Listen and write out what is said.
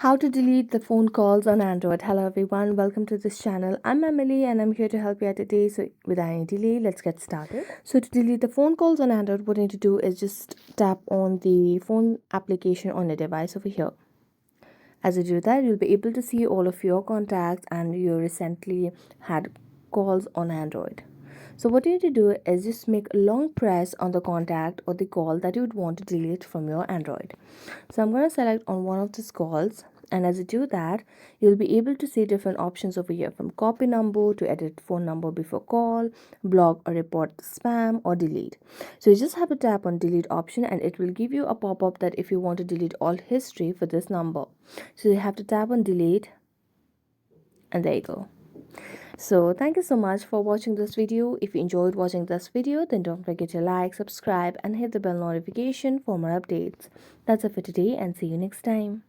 How to delete the phone calls on Android. Hello everyone, welcome to this channel. I'm Emily and I'm here to help you out today. So without any delay, let's get started. So to delete the phone calls on Android, what you need to do is just tap on the phone application on your device over here. As you do that, you'll be able to see all of your contacts and your recently had calls on Android. So what you need to do is just make a long press on the contact or the call that you would want to delete from your Android. So I'm going to select on one of these calls, and as you do that, you'll be able to see different options over here, from copy number to edit phone number before call, block or report spam, or delete. So you just have to tap on delete option and it will give you a pop-up that if you want to delete all history for this number. So you have to tap on delete, and there you go. So thank you so much for watching this video. If you enjoyed watching this video, then don't forget to like, subscribe and hit the bell notification for more updates. That's it for today and see you next time.